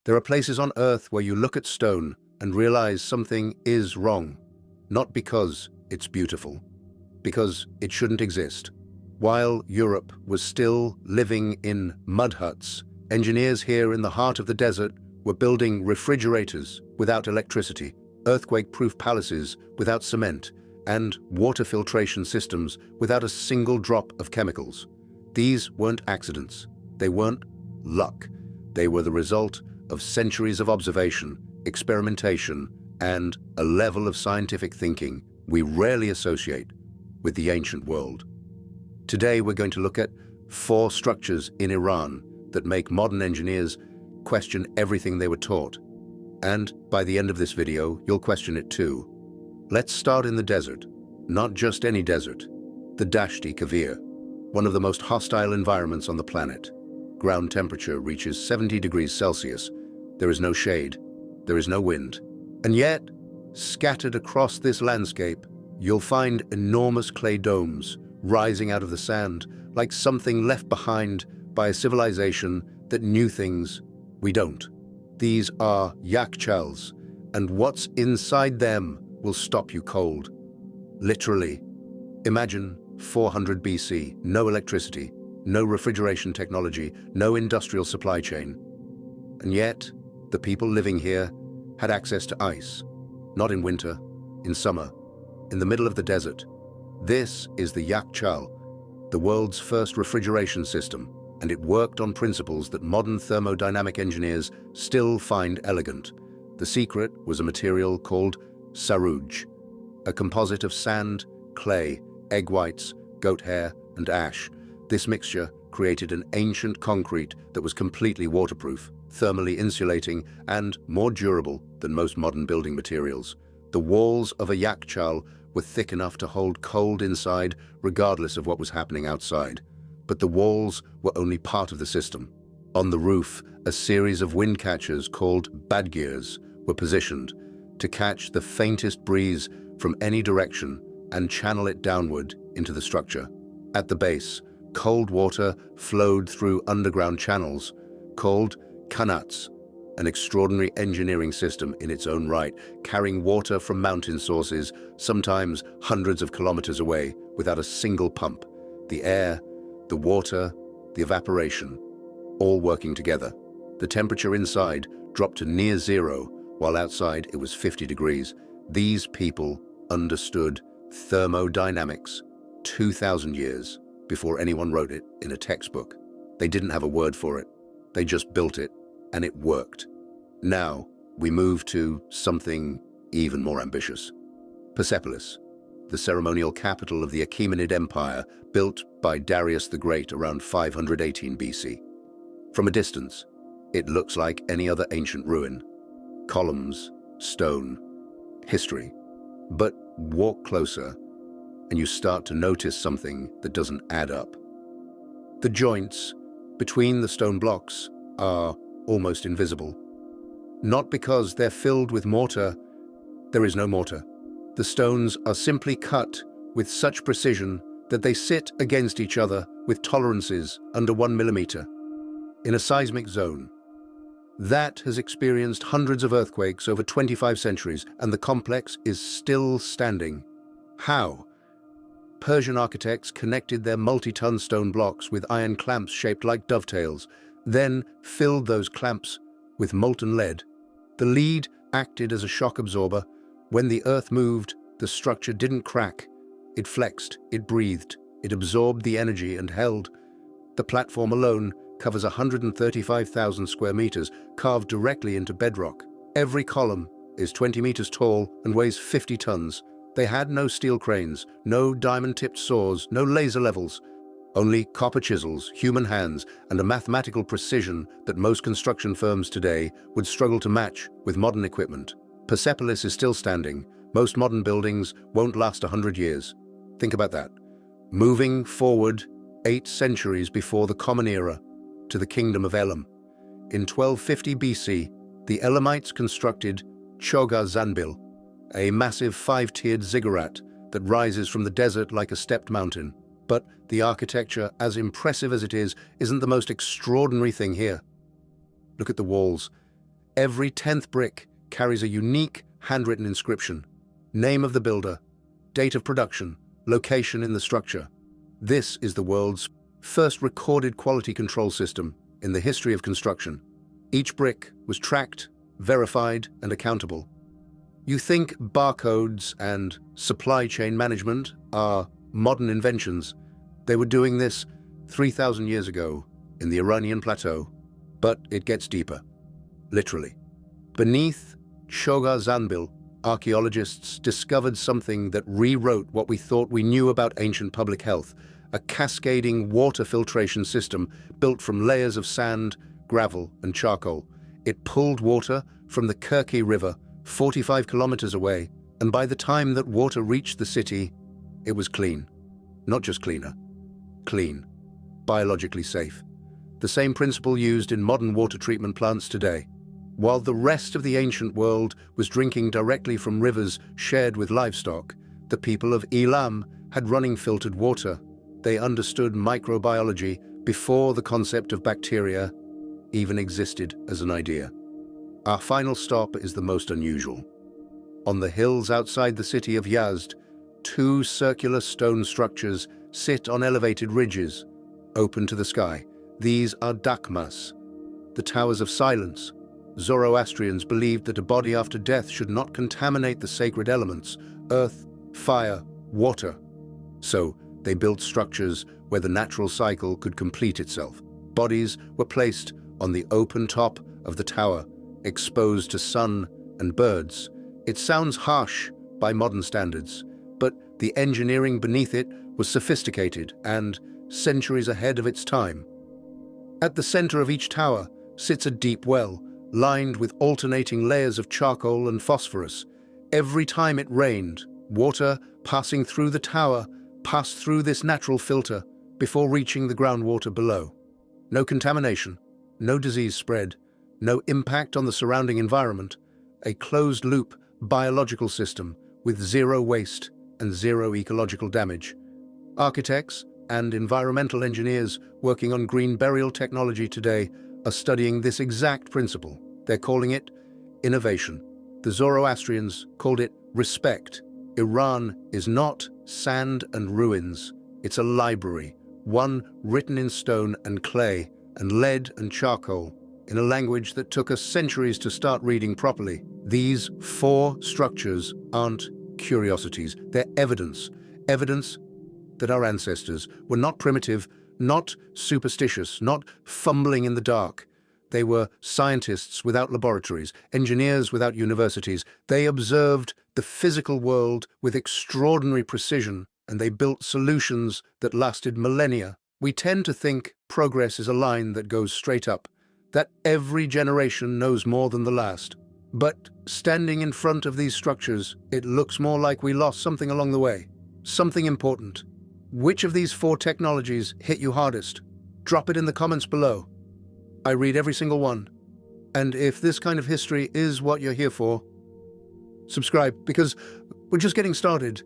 There are places on Earth where you look at stone and realize something is wrong, not because it's beautiful, because it shouldn't exist. While Europe was still living in mud huts, engineers here in the heart of the desert were building refrigerators without electricity, earthquake-proof palaces without cement, and water filtration systems without a single drop of chemicals. These weren't accidents. They weren't luck. They were the result of centuries of observation, experimentation, and a level of scientific thinking we rarely associate with the ancient world. Today we're going to look at 4 structures in Iran that make modern engineers question everything they were taught. And by the end of this video, you'll question it too. Let's start in the desert. Not just any desert. The Dashti Kavir, one of the most hostile environments on the planet. Ground temperature reaches 70 degrees Celsius. There is no shade. There is no wind. And yet, scattered across this landscape, you'll find enormous clay domes rising out of the sand, like something left behind by a civilization that knew things we don't. These are yakhchals, and what's inside them will stop you cold. Literally. Imagine 400 BC, no electricity, no refrigeration technology, no industrial supply chain. And yet, the people living here had access to ice, not in winter, in summer, in the middle of the desert. This is the yakhchal, the world's first refrigeration system, and it worked on principles that modern thermodynamic engineers still find elegant. The secret was a material called saruj, a composite of sand, clay, egg whites, goat hair, and ash. This mixture created an ancient concrete that was completely waterproof, thermally insulating, and more durable than most modern building materials. The walls of a yakhchal were thick enough to hold cold inside, regardless of what was happening outside. But the walls were only part of the system. On the roof, a series of wind catchers called Badgirs were positioned to catch the faintest breeze from any direction and channel it downward into the structure. At the base, cold water flowed through underground channels called kanats, an extraordinary engineering system in its own right, carrying water from mountain sources, sometimes hundreds of kilometers away, without a single pump. The air, the water, the evaporation, all working together. The temperature inside dropped to near zero, while outside it was 50 degrees. These people understood thermodynamics 2,000 years before anyone wrote it in a textbook. They didn't have a word for it. They just built it, and it worked. Now, we move to something even more ambitious. Persepolis, the ceremonial capital of the Achaemenid Empire, built by Darius the Great around 518 BC. From a distance, it looks like any other ancient ruin. Columns, stone, history. But walk closer, and you start to notice something that doesn't add up. The joints between the stone blocks are almost invisible. Not because they're filled with mortar. There is no mortar. The stones are simply cut with such precision that they sit against each other with tolerances under 1 millimeter in a seismic zone. That has experienced hundreds of earthquakes over 25 centuries, and the complex is still standing. How? Persian architects connected their multi-ton stone blocks with iron clamps shaped like dovetails, then filled those clamps with molten lead. The lead acted as a shock absorber. When the earth moved, the structure didn't crack. It flexed, it breathed, it absorbed the energy and held. The platform alone covers 135,000 square meters, carved directly into bedrock. Every column is 20 meters tall and weighs 50 tons. They had no steel cranes, no diamond-tipped saws, no laser levels. Only copper chisels, human hands, and a mathematical precision that most construction firms today would struggle to match with modern equipment. Persepolis is still standing. Most modern buildings won't last 100 years. Think about that. Moving forward 8 centuries before the Common Era to the Kingdom of Elam. In 1250 BC, the Elamites constructed Chogar Zanbil, a massive 5-tiered ziggurat that rises from the desert like a stepped mountain. But the architecture, as impressive as it is, isn't the most extraordinary thing here. Look at the walls. Every 10th brick carries a unique handwritten inscription: name of the builder, date of production, location in the structure. This is the world's first recorded quality control system in the history of construction. Each brick was tracked, verified, and accountable. You think barcodes and supply chain management are modern inventions. They were doing this 3,000 years ago in the Iranian plateau. But it gets deeper, literally. Beneath Shogar Zanbil, archaeologists discovered something that rewrote what we thought we knew about ancient public health: a cascading water filtration system built from layers of sand, gravel, and charcoal. It pulled water from the Kirki River 45 kilometers away, and by the time that water reached the city, it was clean. Not just cleaner, clean, biologically safe. The same principle used in modern water treatment plants today. While the rest of the ancient world was drinking directly from rivers shared with livestock, the people of Elam had running filtered water. They understood microbiology before the concept of bacteria even existed as an idea. Our final stop is the most unusual. On the hills outside the city of Yazd, two circular stone structures sit on elevated ridges, open to the sky. These are dakmas, the towers of silence. Zoroastrians believed that a body after death should not contaminate the sacred elements: earth, fire, water. So they built structures where the natural cycle could complete itself. Bodies were placed on the open top of the tower, exposed to sun and birds. It sounds harsh by modern standards, but the engineering beneath it was sophisticated and centuries ahead of its time. At the center of each tower sits a deep well, lined with alternating layers of charcoal and phosphorus. Every time it rained, water passing through the tower passed through this natural filter before reaching the groundwater below. No contamination, no disease spread, no impact on the surrounding environment. A closed-loop biological system with zero waste and zero ecological damage. Architects and environmental engineers working on green burial technology today are studying this exact principle. They're calling it innovation. The Zoroastrians called it respect. Iran is not sand and ruins. It's a library, one written in stone and clay and lead and charcoal, in a language that took us centuries to start reading properly. These four structures aren't curiosities. They're evidence. Evidence that our ancestors were not primitive, not superstitious, not fumbling in the dark. They were scientists without laboratories, engineers without universities. They observed the physical world with extraordinary precision, and they built solutions that lasted millennia. We tend to think progress is a line that goes straight up, that every generation knows more than the last. But standing in front of these structures, it looks more like we lost something along the way, something important. Which of these four technologies hit you hardest? Drop it in the comments below. I read every single one. And if this kind of history is what you're here for, subscribe, because we're just getting started.